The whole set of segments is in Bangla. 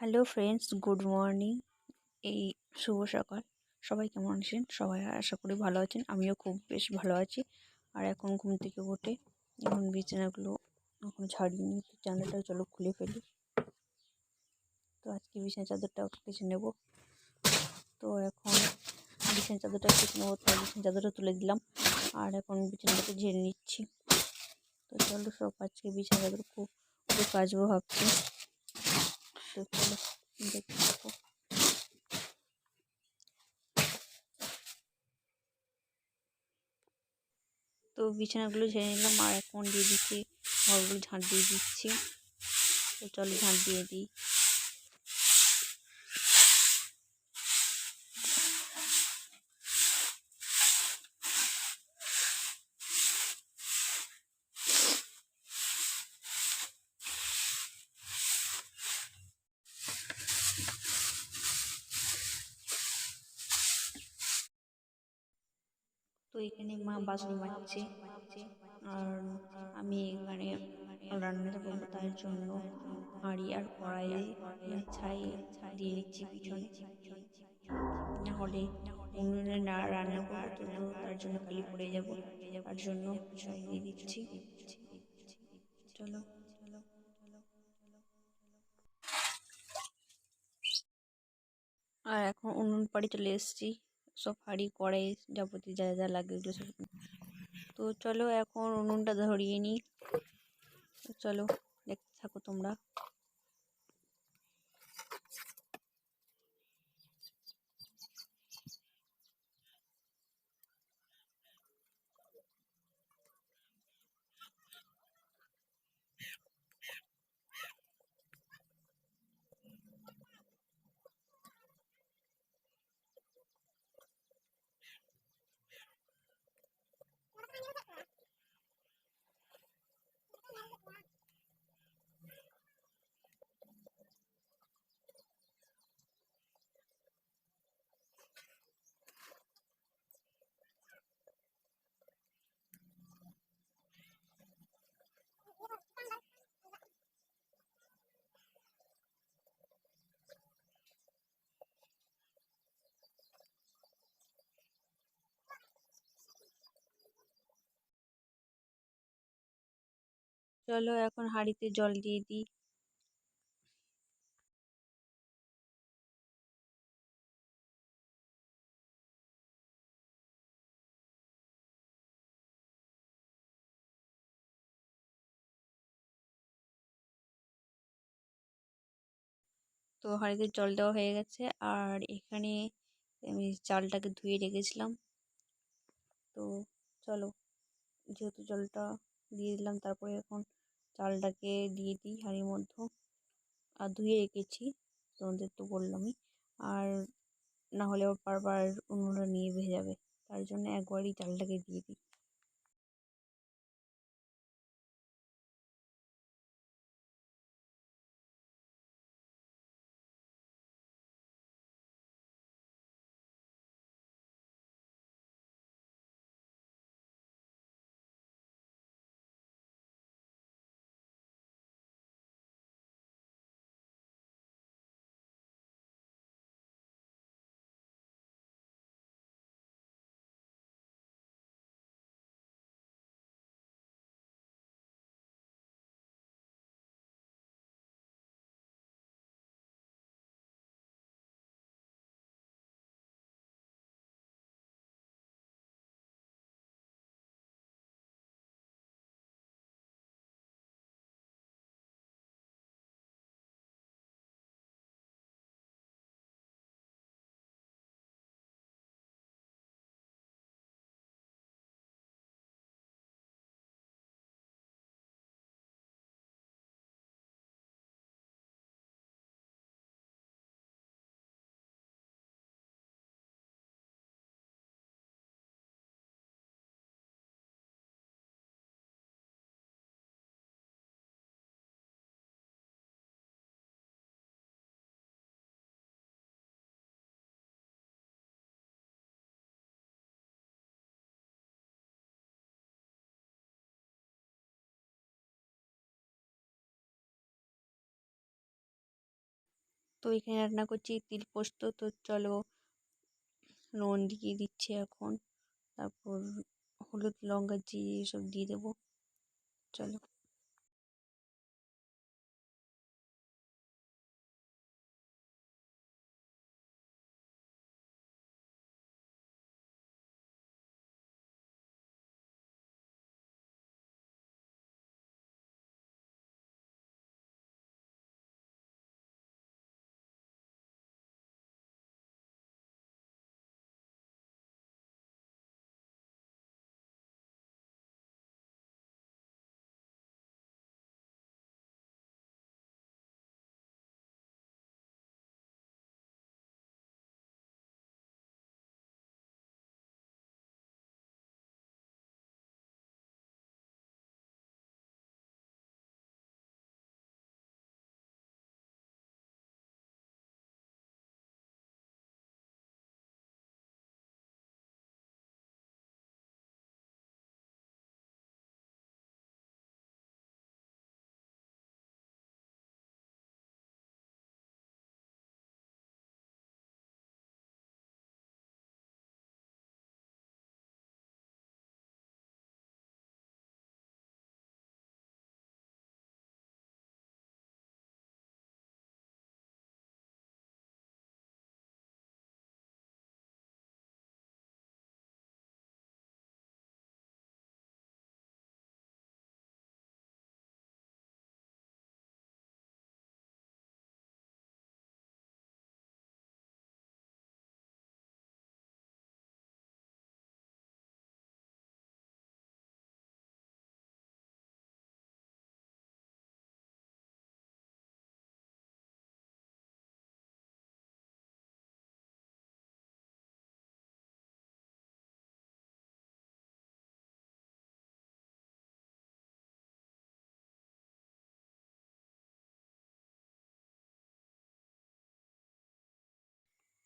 Hello friends, good morning. এই শুভ সকাল। সবাই কেমন আছেন? সবাই আশা করি ভালো আছেন। আমিও খুব বেশ ভালো আছি। আর এখন ঘুম থেকে উঠে এখন বিছানাগুলো এখন ছাড়িয়ে নিই, জানালাটা চলো খুলে ফেলি। তো আজকে বিছানা চাদরটা কেচে নেব। তো এখন বিছানা চাদরটা কেচে নেবো, তাই বিছানা চাদরটা তুলে দিলাম। আর এখন বিছানাটাকে ঝেড়ে নিচ্ছি। তো চলো সব আজকে বিছানা চাদর খুব কাচবো ভাবছি। তো চলো দেখতে থাকো। তো বিছানাগুলো ঝেড়ে নিলাম আর এখন দিয়ে দিচ্ছি ঘরগুলো ঝাঁট দিয়ে দিচ্ছি। তো চলো ঝাঁট দিয়ে দিই। তো এখানে মা বাসন মাজছে আর আমি এখানে রান্নাটা করবো, তার জন্য হাঁড়ি আর কড়াইয়ে ছাই দিয়ে নিচ্ছি পিছনে। না হলে উনুনে না রান্না করবো তো তার জন্য কালি পড়ে যাব, তার জন্য ছাই দিয়ে দিচ্ছি। চলো। আর এখন উনুন পাড়ে চলে এসেছি, সব হাঁড়ি কড়াই যাবতীয় যা যা লাগে এগুলো সব। তো চলো এখন উনুনটা ধরিয়ে নিই। চলো দেখতে থাকো তোমরা। চলো এখন হাঁড়িতে জল দিয়ে দিই। তো হাঁড়িতে জল দেওয়া হয়ে গেছে আর এখানে আমি চালটাকে ধুয়ে রেখেছিলাম। তো চলো, যেহেতু জলটা দিয়ে দিলাম, তারপরে এখন চালটাকে দিয়ে দিই হাঁড়ির মধ্যে। আর ধুয়ে রেখেছি, তোমাদের তো বললামই। আর না হলে আবার বারবার উনুনটা নিয়ে ভেসে যাবে, তার জন্য একবারই চালটাকে দিয়ে দিই। তো এখানে রান্না করছি তিল পোস্ত। তো চলো নুন দিয়ে দিচ্ছি এখন, তারপর হলুদ লঙ্কা জিরে এসব দিয়ে দেবো। চলো।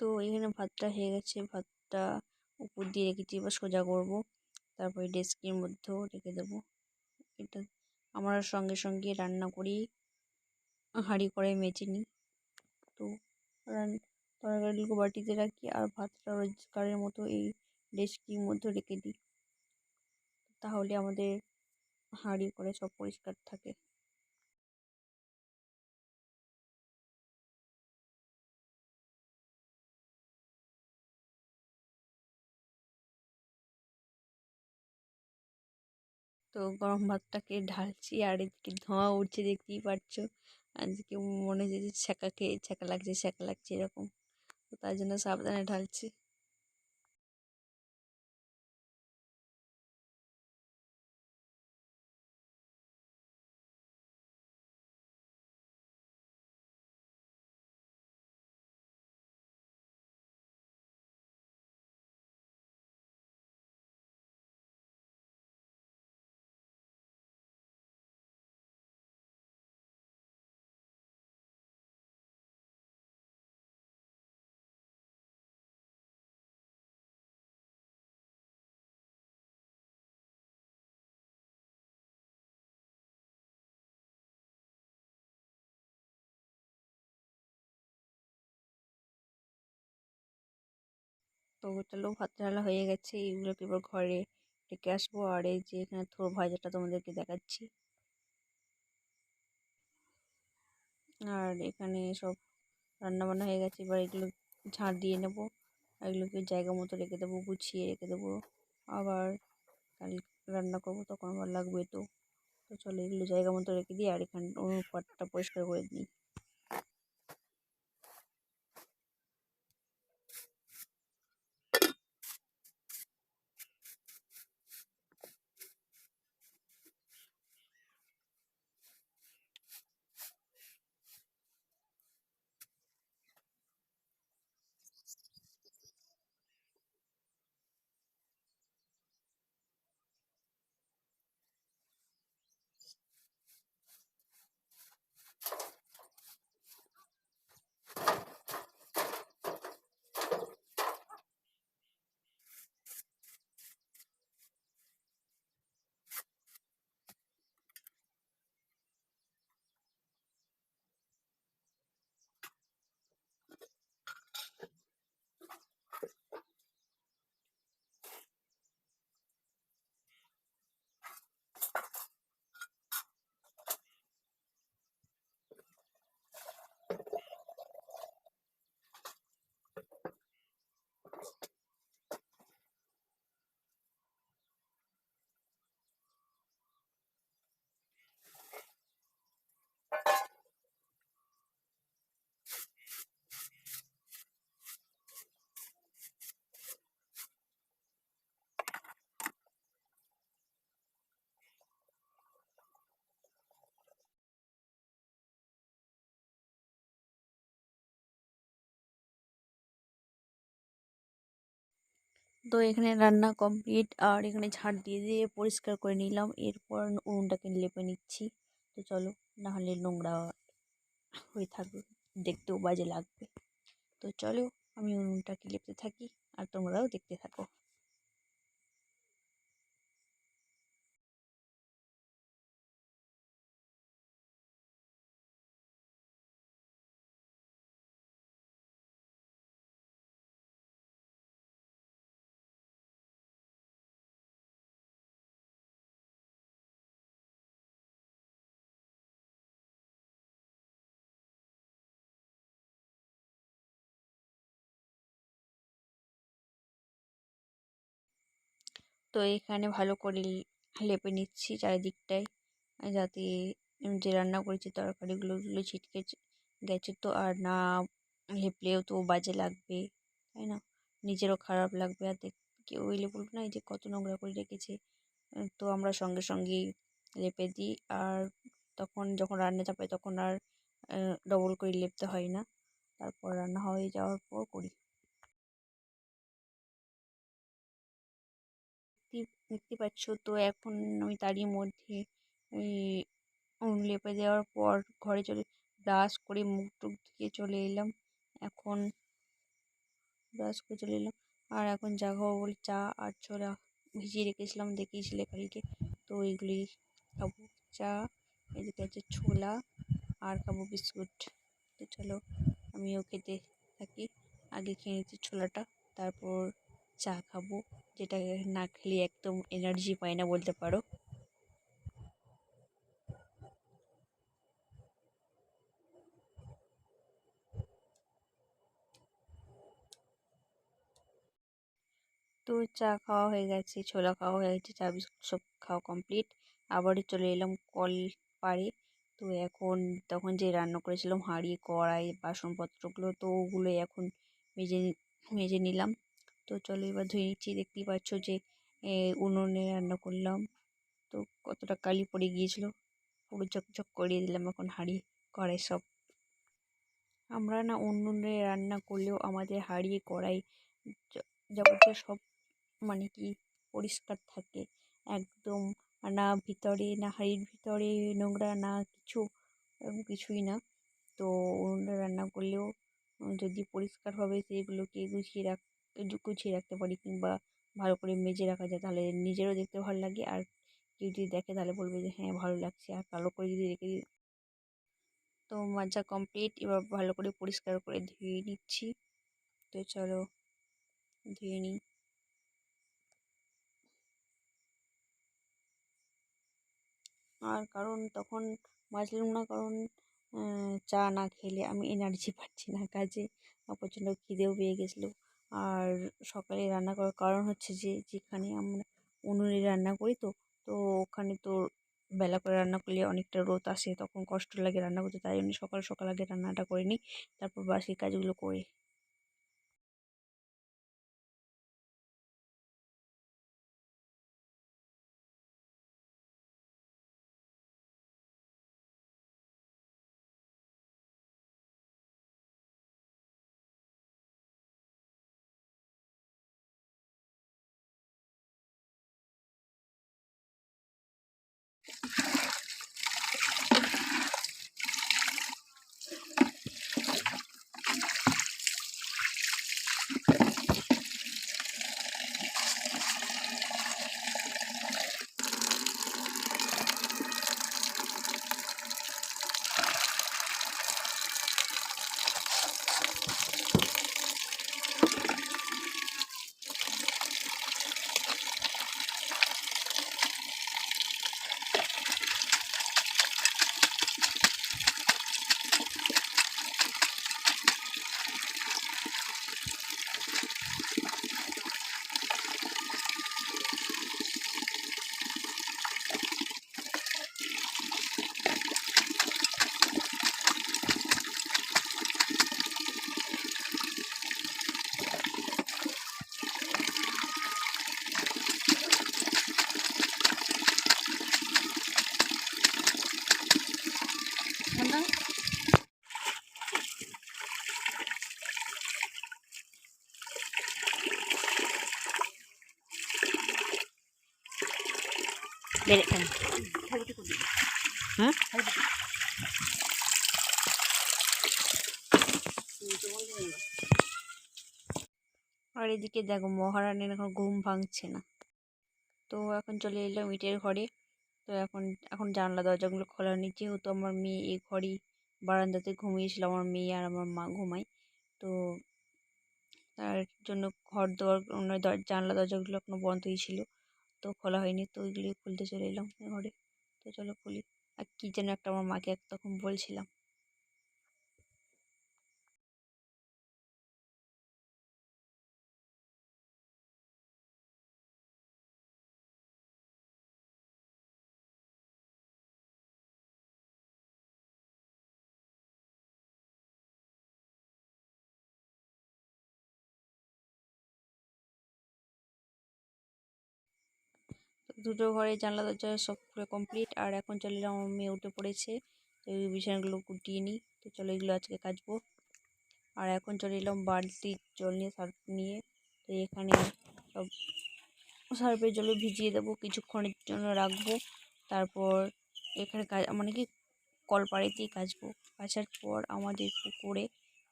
তো এখানে ভাতটা হয়ে গেছে, ভাতটা উপর দিয়ে রেখেছি, এবার সোজা করবো, তারপরে ডেস্কির মধ্যেও রেখে দেবো। এটা আমরা সঙ্গে সঙ্গে রান্না করি, হাঁড়ি কড়াই মেজে নিই। তো তরকারিগুলো বাটিতে রাখি আর ভাতটা রোজকারের মতো এই ডেস্কির মধ্যে রেখে দিই, তাহলে আমাদের হাঁড়ি কড়াই সব পরিষ্কার থাকে। তো গরম ভাতটাকে ঢালছি আর এদিকে ধোঁয়া উঠছে, দেখতেই পাচ্ছ। আজকে মনে হচ্ছে যে ছ্যাঁকা খেয়ে ছ্যাঁকা লাগছে এরকম। তো তার জন্য সাবধানে ঢালছি। তো চলো ভাত ঢালা হয়ে গেছে, এইগুলোকে এবার ঘরে রেখে আসবো। আর এই যে এখানে থোড় ভাজাটা তোমাদেরকে দেখাচ্ছি। আর এখানে সব রান্না বান্না হয়ে গেছে, এবার এগুলো ঝাঁট দিয়ে নেবো, আর এগুলোকে জায়গা মতো রেখে দেবো, গুছিয়ে রেখে দেবো। আবার কাল রান্না করবো তখন আবার লাগবে। তো তো চলো এগুলো জায়গা মতো রেখে দিই আর এখানে উনুন পাটটা পরিষ্কার করে দিই। তো এখানে রান্না কমপ্লিট, আর এখানে ঝাড় দিয়ে দিয়ে পরিষ্কার করে নিলাম। এরপর উনুনটাকে লেপে নিচ্ছি। তো চলো, না হলে নোংরা হয়ে থাকবে, দেখতেও বাজে লাগবে। তো চলো, আমি উনুনটাকে লেপতে থাকি আর তোমরাও দেখতে থাকো। তো এখানে ভালো করে লেপে নিচ্ছি চারিদিকটায়, যাতে যে রান্না করেছি তরকারিগুলো ওগুলো ছিটকে গেছে তো, আর না লেপলেও তো বাজে লাগবে, তাই না? নিজেরও খারাপ লাগবে, আর কেউ এলে বলবে না এই যে কত নোংরা করে রেখেছে। তো আমরা সঙ্গে সঙ্গেই লেপে দিই, আর তখন যখন রান্না চাপাই তখন আর ডবল করে লেপতে হয় না। তারপর রান্না হয়ে যাওয়ার পর করি। দেখতে পাচ্ছ তো, এখন আমি তারই মধ্যে এই লেপে দেওয়ার পর ঘরে চলে ব্রাশ করে মুখ টুক ধুয়ে চলে এলাম। এখন ব্রাশ করে চলে এলাম, আর এখন চা খাবো বলে চা আর ছোলা ভিজিয়ে রেখেছিলাম, দেখিয়েছিলে কালকে। তো এইগুলি খাবো, চা, এদিকে আছে ছোলা, আর খাবো বিস্কুট। তো চলো, আমিও খেতে থাকি। আগে খেয়ে নিচ্ছি ছোলাটা, তারপর চা খাবো, যেটা না খেলে একদম এনার্জি পায় না বলতে পারো। তো চা খাওয়া হয়ে গেছে, ছোলা খাওয়া হয়ে গেছে, চা বিস্কুট সব খাওয়া কমপ্লিট। আবারও চলে এলাম কল পাড়ে। তো এখন তখন যে রান্না করেছিলাম হাঁড়ি কড়াই বাসনপত্রগুলো, তো ওগুলো এখন মেজে মেজে নিলাম। তো চলো এবার ধুয়ে নিচ্ছি। দেখতেই পাচ্ছ যে উনুনে রান্না করলাম, তো কতটা কালি পড়ে গিয়েছিল, পুরো চকচক করিয়ে দিলাম এখন হাঁড়ি কড়াই সব। আমরা না উনুনে রান্না করলেও আমাদের হাঁড়ি কড়াই যাবতীয় সব মানে কি পরিষ্কার থাকে একদম, না ভিতরে না হাঁড়ির ভিতরে নোংরা না কিছু, কিছুই না। তো উনুনে রান্না করলেও যদি পরিষ্কারভাবে সেগুলোকে গুছিয়ে রাখতে পারি, কিংবা ভালো করে মেজে রাখা যায়, তাহলে নিজেরও দেখতে ভালো লাগে, আর কেউ যদি দেখে তাহলে বলবে যে হ্যাঁ ভালো লাগছে। আর কালো করে যদি রেখে দিই, তো মাজা কমপ্লিট, এবার ভালো করে পরিষ্কার করে ধুয়ে নিচ্ছি। তো চলো ধুয়ে নিই। আর কারণ তখন মাজলাম না, কারণ চা না খেলে আমি এনার্জি পাচ্ছি না কাজে, প্রচণ্ড খিদেও পেয়ে গেছিলো। আর সকালে রান্না করার কারণ হচ্ছে যে, যেখানে আমরা উনুনে রান্না করি, তো তো ওখানে তো বেলা করে রান্না করলে অনেকটা রোদ আসে, তখন কষ্ট লাগে রান্না করতে, তাই জন্য সকাল সকাল আগে রান্নাটা করে নিই, তারপর বাকি কাজগুলো করি। বেড়ে কেন হ্যাঁ আর এদিকে দেখো মহারানীর এখন ঘুম ভাঙছে না। তো এখন চলে এলাম ইটের ঘরে। তো এখন এখন জানলা দরজাগুলো খোলা নেই, যেহেতু আমার মেয়ে এই ঘরেই বারান্দাতে ঘুমিয়েছিল, আমার মেয়ে আর আমার মা ঘুমায়। তো তার জন্য ঘর দোয়ার জানলা দরজাগুলো এখনো বন্ধই ছিল, তো খোলা হয়নি। তো ওইগুলি খুলতে চলে এলাম ঘরে। তো চলো খুলি। আর কি যেন একটা আমার মাকে তখন বলছিলাম। দুটো ঘরে জানলা দরজা সব পুরো কমপ্লিট। আর এখন চলে এলাম, আমার মেয়ে উঠে পড়েছে। তো এই বিছানাগুলো গুটিয়ে নিই। তো চলো এগুলো আজকে কাচবো। আর এখন চলে এলাম বালতির জল নিয়ে, সার্ফ নিয়ে। তো এখানে সব সার্ফের জলে ভিজিয়ে দেবো, কিছুক্ষণের জন্য রাখবো। তারপর এখানে মানে কি কলপাড়েতেই কাচবো। কাচার পর আমাদের পুকুরে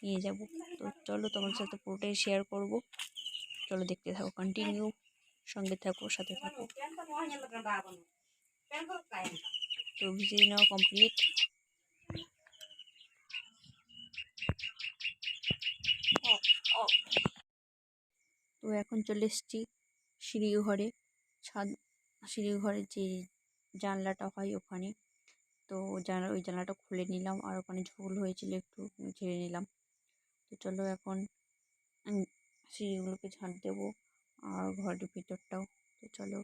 নিয়ে যাব। তো চলো তোমার সাথে পুরোটাই শেয়ার করব। চলো দেখতে থাকো, কন্টিনিউ সঙ্গে থাকো, সাথে থাকো। তো ভিজিয়ে নেওয়া কমপ্লিট। তো এখন চলে এসেছি সিঁড়ি ঘরে, ছাদ সিঁড়ি ঘরের যে জানলাটা হয় ওখানে। তো ওই জানলাটা খুলে নিলাম, আর ওখানে ঝোল হয়েছিল একটু ঝেড়ে নিলাম। তো চলো এখন সিঁড়িগুলোকে ঝাঁট দেবো, আর ঘরের ভিতরটাও। তো চলো।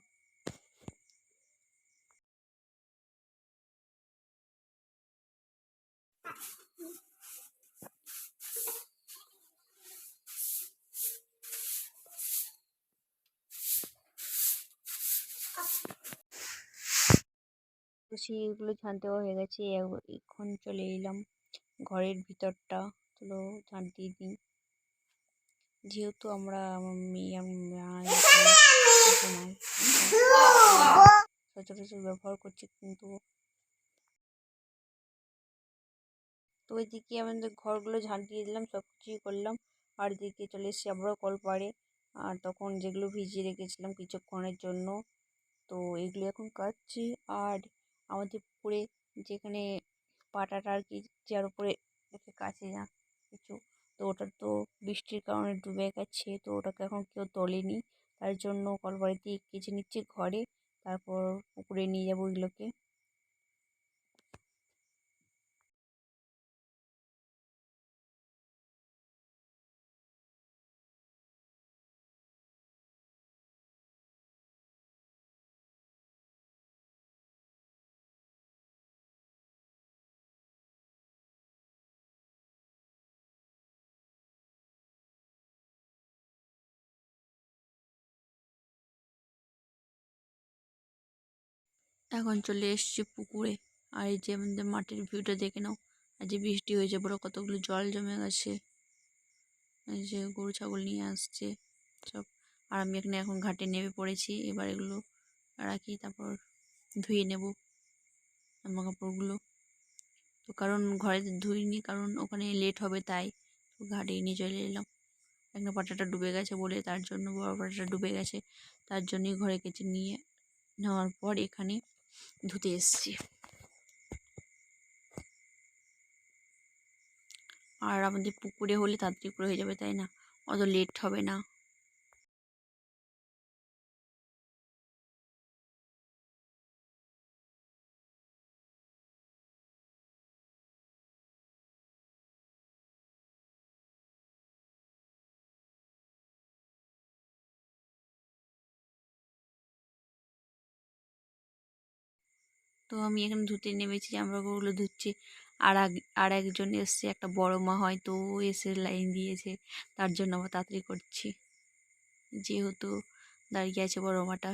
তো সিঁড়িগুলো ঝাঁট দেওয়া হয়ে গেছে, এখন চলে এলাম ঘরের ভিতরটা। চলো ঝাঁট দিয়ে দিই। যেহেতু আমরা আমার মেয়ে আর সচরাচর ব্যবহার করছি, কিন্তু তো ওইদিকে আমাদের ঘরগুলো ঝাঁট দিয়ে দিলাম, সব কিছুই করলাম। আর এদিকে চলে এসেছি আবারও কলপাড়ে। আর তখন যেগুলো ভিজিয়ে রেখেছিলাম কিছুক্ষণের জন্য, তো এগুলো এখন কাচ্ছি। আর আমাদের পুকুরে যেখানে পাটাটা আর কি, যার উপরে কাছে না কিছু, তো ওটা তো বৃষ্টির কারণে ডুবে গেছে। তো ওটাকে এখন কেউ তোলেনি, তার জন্য কলপাড়েতে কেচে নিচ্ছে ঘরে। তারপর পুকুরে নিয়ে যাবো ওইগুলোকে। এখন চলে এসেছি পুকুরে। আর এই যে আমাদের মাটির ভিউটা দেখে নাও। আর যে বৃষ্টি হয়েছে বড়, কতগুলো জল জমে গেছে। এই যে গরু ছাগল নিয়ে আসছে সব। আর আমি এখানে এখন ঘাটে নেমে পড়েছি। এবার এগুলো রাখি, তারপর ধুয়ে নেব জামা কাপড়গুলো। তো কারণ ঘরে ধুইনি, কারণ ওখানে লেট হবে, তাই তো ঘাটে নিয়ে চলে এলাম। একটা পাটাটা ডুবে গেছে বলে, তার জন্য বড় পাটাটা ডুবে গেছে, তার জন্যই ঘরে কেচে নিয়ে নেওয়ার পর এখানে ধুতে এসেছি। আর আমাদের পুকুরে হলে তাড়াতাড়ি করে হয়ে যাবে, তাই না? অত লেট হবে না। তো আমি এখানে ধুতে নেমেছি, জামাকাপড়গুলো ধুচ্ছি। আর একজন এসছে, একটা বড় মা হয়, তো ও এসে লাইন দিয়েছে, তার জন্য আবার তাড়াতাড়ি করছি, যেহেতু দাঁড়িয়ে আছে বড় মাটা।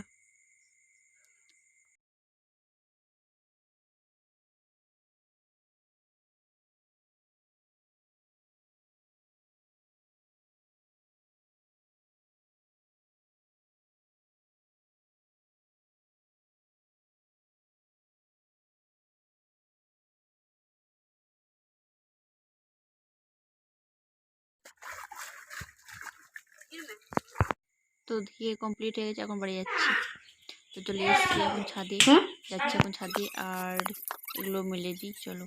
তো ধুয়ে কমপ্লিট হয়ে গেছে, এখন বাড়ি যাচ্ছি। তো চলে এসেছি এখন ছাদে, যাচ্ছি এখন ছাদে আর এগুলো মেলে দিই। চলো।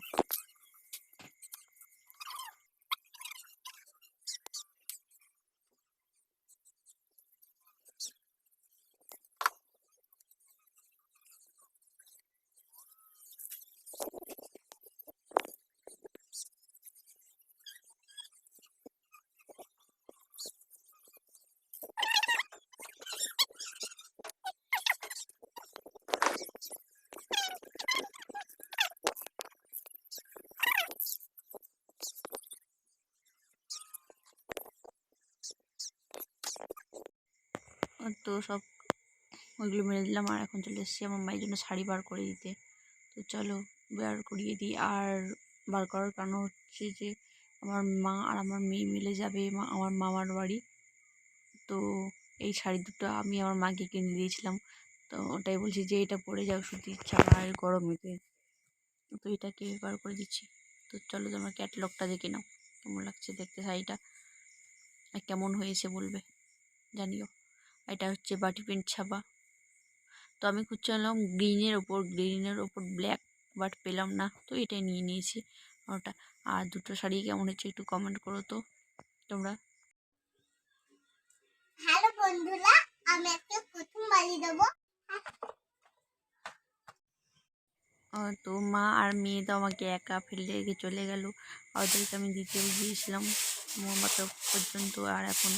তো সব ওইগুলো মেরে দিলাম আর এখন চলে এসেছি আমার মায়ের জন্য শাড়ি বার করে দিতে। তো চলো বার করিয়ে দিই। আর বার করার কারণ হচ্ছে যে আমার মা আর আমার মেয়ে মিলে যাবে আমার মামার বাড়ি। তো এই শাড়ি দুটো আমি আমার মাকে কিনে দিয়েছিলাম। তো ওটাই বলছি যে এটা পরে যাও সুতির ছাড়া আর গরমেতে। তো এটাকে বার করে দিচ্ছি। তো চলো তোমার ক্যাটালগটা দেখে নাও কেমন লাগছে দেখতে শাড়িটা, আর কেমন হয়েছে বলবে, জানিও। এটা হচ্ছে বাটি প্রিন্ট ছাপা। তো আমি খুঁজছিলাম গ্রিনের ওপর ব্ল্যাক, বাট পেলাম না, তো এটাই নিয়ে নিয়েছি ওটা। আর দুটো শাড়ি কেমন হচ্ছে একটু কমেন্ট করো তো তোমরা। হ্যালো বন্ধুরা, আমি একটা প্রথম বাড়ি দেবো। তো মা আর মেয়ে তো আমাকে একা ফেলে রেখে চলে গেল। ওদেরকে আমি দিতেও গিয়েছিলাম মোমবাতি পর্যন্ত। আর এখন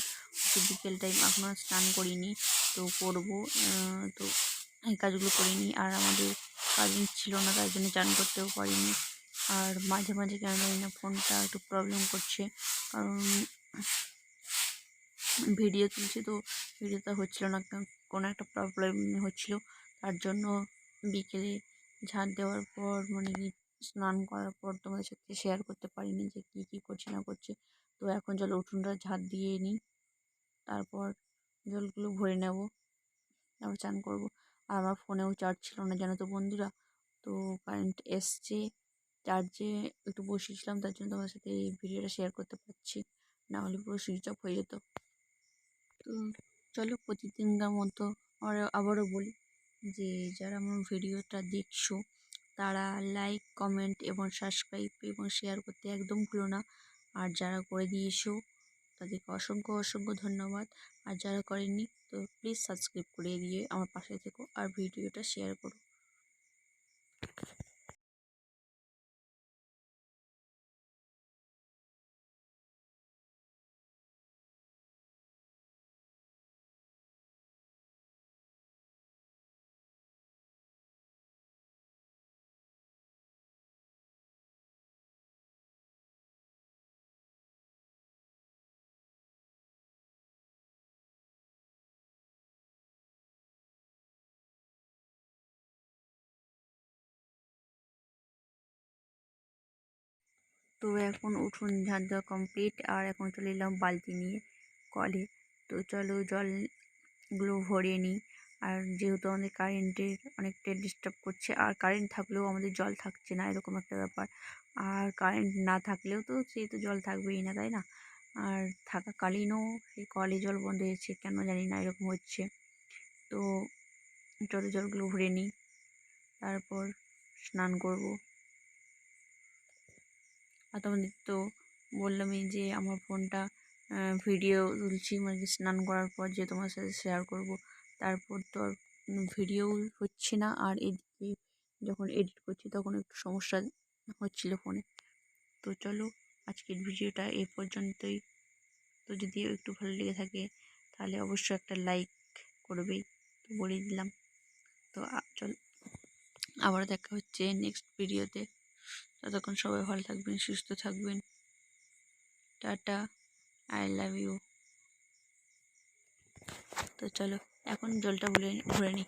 বিকেল টাইম, এখনও স্নান করিনি, তো করবো। তো এই কাজগুলো করিনি। আর আমাদের কারেন্ট ছিল না, তাই জন্য চান করতেও পারিনি। আর মাঝে মাঝে কেন জানি না ফোনটা একটু প্রবলেম করছে, কারণ ভিডিও তুলছি তো ভিডিওটা হচ্ছিল না, কোনো একটা প্রবলেম হচ্ছিল। তার জন্য বিকেলে ঝাঁট দেওয়ার পর মানে কি স্নান করার পর তোমাদের সাথে শেয়ার করতে পারিনি যে কী কী করছি না করছি। তো এখন চলো উঠোনটা ঝাঁট দিয়ে নিই, তারপর জলগুলো ভরে নেব, তারপর চান করবো। আর আমার ফোনেও চার্জ ছিল না জানো তো বন্ধুরা, তো কারেন্ট এসছে, চার্জে একটু বসিয়েছিলাম, তার জন্য তোমার সাথে এই ভিডিওটা শেয়ার করতে পারছি, না হলে পুরো সুইচ অফ হয়ে যেত। তো চলো প্রতিদিনকার মতো আবারও বলি যে যারা আমার ভিডিওটা দেখছো তারা লাইক, কমেন্ট এবং সাবস্ক্রাইব এবং শেয়ার করতে একদম ভুলো না। আর যারা করে দিয়েছো তাদেরকে অসংখ্য অসংখ্য ধন্যবাদ। আর যারা করেননি তো প্লিজ সাবস্ক্রাইব করে দিয়ে আমার পাশে থেকো আর ভিডিওটা শেয়ার করো। তো এখন উঠোন ঝাঁট দেওয়া কমপ্লিট, আর এখন চলে এলাম বালতি নিয়ে কলে। তো চলো জলগুলো ভরিয়ে নিই। আর যেহেতু আমাদের কারেন্টের অনেকটা ডিস্টার্ব করছে, আর কারেন্ট থাকলেও আমাদের জল থাকছে না, এরকম একটা ব্যাপার। আর কারেন্ট না থাকলেও তো সেই তো জল থাকবেই না, তাই না? আর থাকাকালীনও সেই কলে জল বন্ধ হয়েছে, কেন জানি না এরকম হচ্ছে। তো চলো জলগুলো ভরে নিই, তারপর স্নান করব। আর তোমাদের তো বললামই যে আমার ফোনটা ভিডিও তুলছি মানে স্নান করার পর যে তোমার সাথে শেয়ার করব, তারপর তো আর ভিডিও হচ্ছে না। আর এদিকে যখন এডিট করছি তখন একটু সমস্যা হচ্ছিল ফোনে। তো চলো আজকের ভিডিওটা এই পর্যন্তই। তো যদি একটু ভালো লেগে থাকে তাহলে অবশ্যই একটা লাইক করবেই, তো বলে দিলাম। তো চল আবার দেখা হচ্ছে নেক্সট ভিডিওতে। ততক্ষণ সবাই ভালো থাকবেন, সুস্থ থাকবেন। Tata, I love you. তো চলো এখন জলটা ভরে নিই।